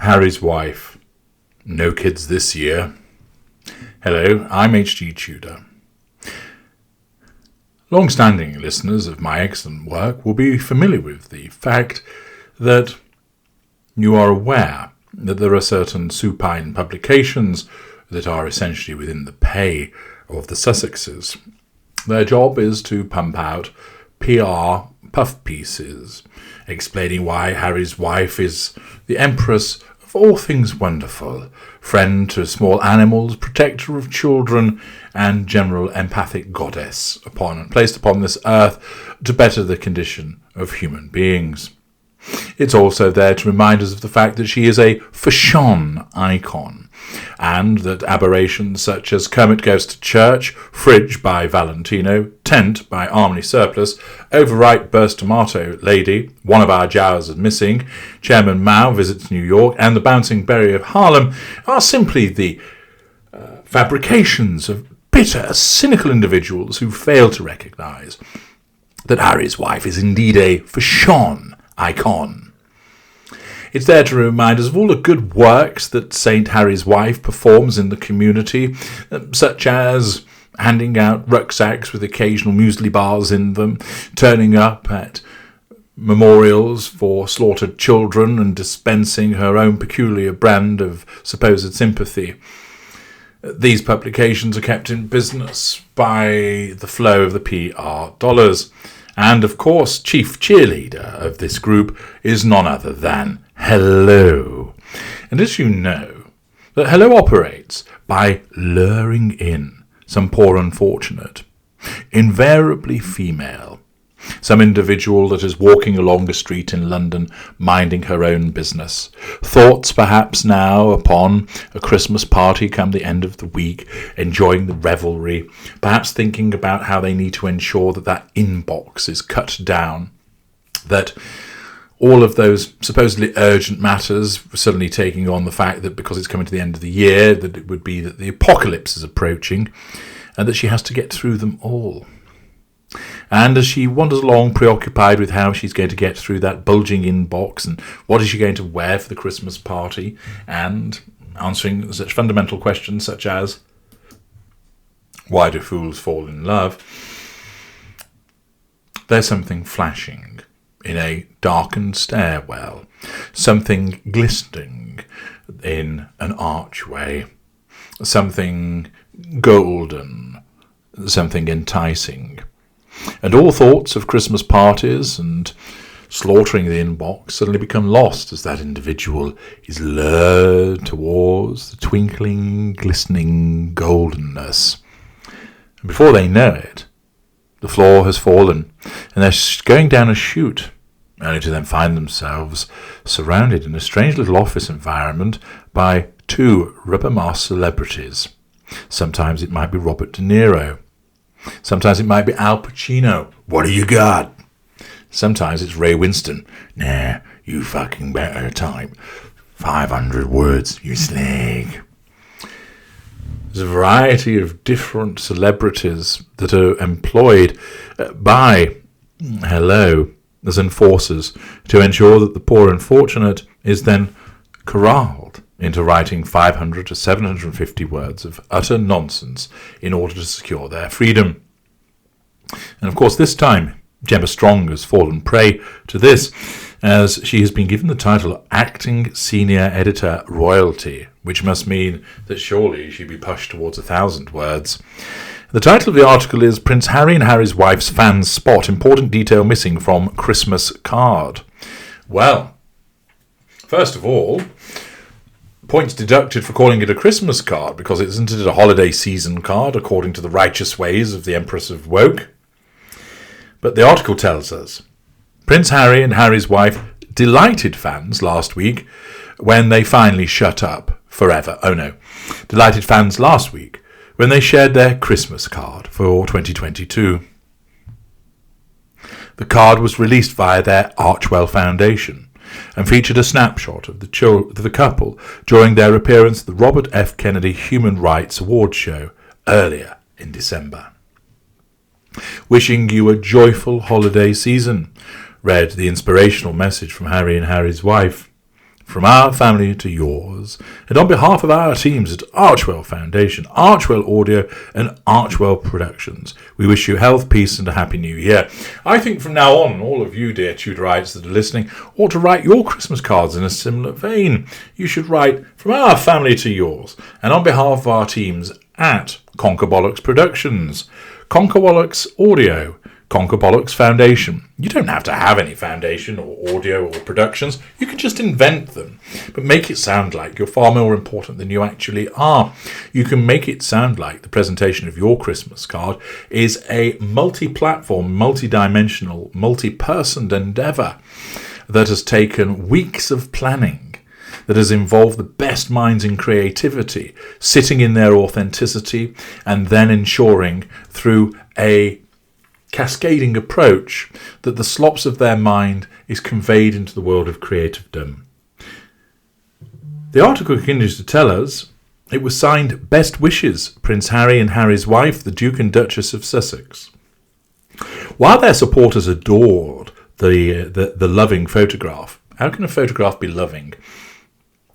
Harry's wife. No kids this year. Hello, I'm H.G. Tudor. Long-standing listeners of my excellent work will be familiar with the fact that you are aware that there are certain supine publications that are essentially within the pay of the Sussexes. Their job is to pump out PR puff pieces, explaining why Harry's wife is the Empress of all things wonderful, friend to small animals, protector of children, and general empathic goddess placed upon this earth to better the condition of human beings. It's also there to remind us of the fact that she is a fashion icon, and that aberrations such as Kermit Goes to Church, Fridge by Valentino, Tent by Harmony Surplus, Overripe Burst Tomato Lady, One of Our Jowers is Missing, Chairman Mao Visits New York, and The Bouncing Berry of Harlem are simply the fabrications of bitter, cynical individuals who fail to recognise that Harry's wife is indeed a fashion icon. It's there to remind us of all the good works that St. Harry's wife performs in the community, such as handing out rucksacks with occasional muesli bars in them, turning up at memorials for slaughtered children, and dispensing her own peculiar brand of supposed sympathy. These publications are kept in business by the flow of the PR dollars. And, of course, chief cheerleader of this group is none other than Hello. And as you know, that Hello operates by luring in some poor unfortunate, invariably female, some individual that is walking along a street in London, minding her own business. Thoughts perhaps now upon a Christmas party come the end of the week, enjoying the revelry, perhaps thinking about how they need to ensure that that inbox is cut down, that all of those supposedly urgent matters suddenly taking on the fact that because it's coming to the end of the year, that it would be that the apocalypse is approaching, and that she has to get through them all. And as she wanders along, preoccupied with how she's going to get through that bulging inbox and what is she going to wear for the Christmas party, and answering such fundamental questions such as, why do fools fall in love? There's something flashing in a darkened stairwell, something glistening in an archway, something golden, something enticing. And all thoughts of Christmas parties and slaughtering the inbox suddenly become lost as that individual is lured towards the twinkling, glistening goldenness. And before they know it, the floor has fallen, and they're going down a chute, only to then find themselves surrounded in a strange little office environment by two rubber-masked celebrities. Sometimes it might be Robert De Niro. Sometimes it might be Al Pacino. What do you got? Sometimes it's Ray Winston. Nah, you fucking better type 500 words, you slag. There's a variety of different celebrities that are employed by Hello as enforcers to ensure that the poor unfortunate is then corralled into writing 500 to 750 words of utter nonsense in order to secure their freedom. And of course this time Gemma Strong has fallen prey to this, as she has been given the title Acting Senior Editor Royalty, which must mean that surely she'd be pushed towards 1,000 words. The title of the article is Prince Harry and Harry's Wife's Fans Spot Important Detail Missing from Christmas Card. Well, first of all, points deducted for calling it a Christmas card, because isn't it a holiday season card according to the righteous ways of the Empress of Woke? But the article tells us Prince Harry and Harry's wife delighted fans last week when they finally shut up forever. Oh no, delighted fans last week when they shared their Christmas card for 2022. The card was released via their Archwell Foundation and featured a snapshot of the couple during their appearance at the Robert F. Kennedy Human Rights Awards show earlier in December. Wishing you a joyful holiday season, read the inspirational message from Harry and Harry's wife. from our family to yours, and on behalf of our teams at Archwell Foundation, Archwell Audio and Archwell Productions, we wish you health, peace and a happy new year. I think from now on, all of you dear Tudorites that are listening ought to write your Christmas cards in a similar vein. You should write from our family to yours, and on behalf of our teams at Conquer Bollocks Productions, Conquer Bollocks Audio, Conquer Bollocks Foundation. You don't have to have any foundation or audio or productions. You can just invent them, but make it sound like you're far more important than you actually are. You can make it sound like the presentation of your Christmas card is a multi-platform, multi-dimensional, multi-personed endeavour that has taken weeks of planning, that has involved the best minds in creativity, sitting in their authenticity, and then ensuring through a cascading approach that the slops of their mind is conveyed into the world of creativedom. The article continues to tell us it was signed Best Wishes, Prince Harry and Harry's wife, the Duke and Duchess of Sussex. While their supporters adored the loving photograph, how can a photograph be loving?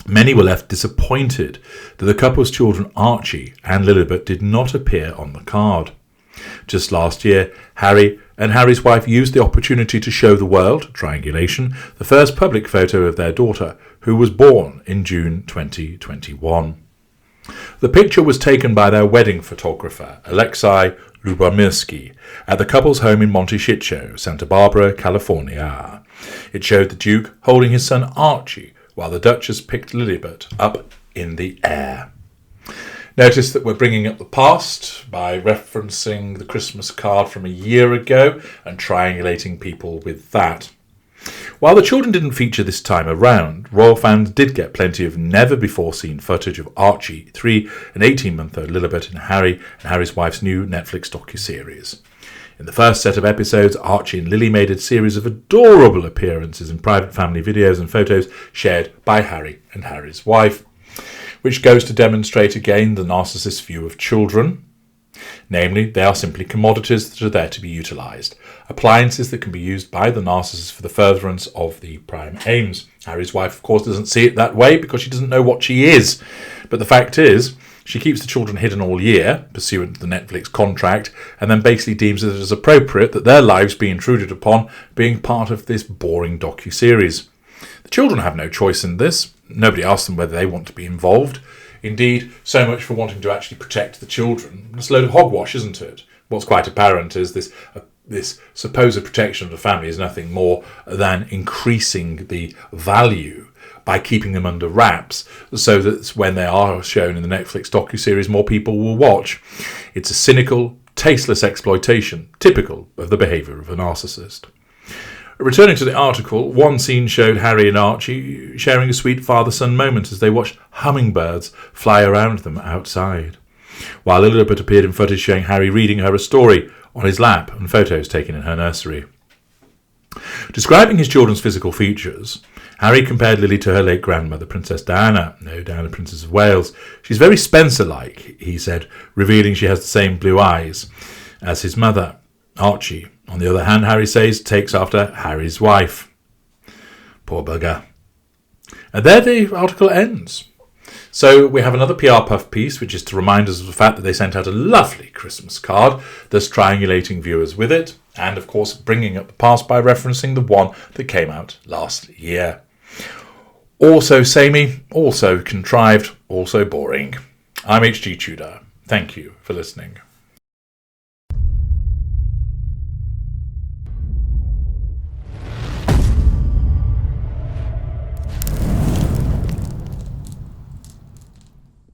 Many were left disappointed that the couple's children Archie and Lilibet did not appear on the card. Just last year, Harry and Harry's wife used the opportunity to show the world, triangulation, the first public photo of their daughter, who was born in June 2021. The picture was taken by their wedding photographer, Alexei Lubomirsky, at the couple's home in Montecito, Santa Barbara, California. It showed the Duke holding his son Archie, while the Duchess picked Lilibet up in the air. Notice that we're bringing up the past by referencing the Christmas card from a year ago and triangulating people with that. While the children didn't feature this time around, royal fans did get plenty of never-before-seen footage of Archie, 3 and 18-month-old Lilibet and Harry's wife's new Netflix docuseries. In the first set of episodes, Archie and Lily made a series of adorable appearances in private family videos and photos shared by Harry and Harry's wife, which goes to demonstrate again the narcissist's view of children. Namely, they are simply commodities that are there to be utilised, appliances that can be used by the narcissist for the furtherance of the prime aims. Harry's wife, of course, doesn't see it that way because she doesn't know what she is. But the fact is, she keeps the children hidden all year, pursuant to the Netflix contract, and then basically deems it as appropriate that their lives be intruded upon being part of this boring docu-series. The children have no choice in this. Nobody asked them whether they want to be involved. Indeed, so much for wanting to actually protect the children. It's a load of hogwash, isn't it? What's quite apparent is this supposed protection of the family is nothing more than increasing the value by keeping them under wraps so that when they are shown in the Netflix docuseries, more people will watch. It's a cynical, tasteless exploitation, typical of the behaviour of a narcissist. Returning to the article, one scene showed Harry and Archie sharing a sweet father-son moment as they watched hummingbirds fly around them outside, while Lilibet appeared in footage showing Harry reading her a story on his lap and photos taken in her nursery. Describing his children's physical features, Harry compared Lily to her late grandmother, Princess Diana, Diana, Princess of Wales. She's very Spencer-like, he said, revealing she has the same blue eyes as his mother. Archie, on the other hand, Harry says, takes after Harry's wife. Poor bugger. And there the article ends. So we have another PR puff piece, which is to remind us of the fact that they sent out a lovely Christmas card, thus triangulating viewers with it, and of course bringing up the past by referencing the one that came out last year. Also samey, also contrived, also boring. I'm H.G. Tudor. Thank you for listening.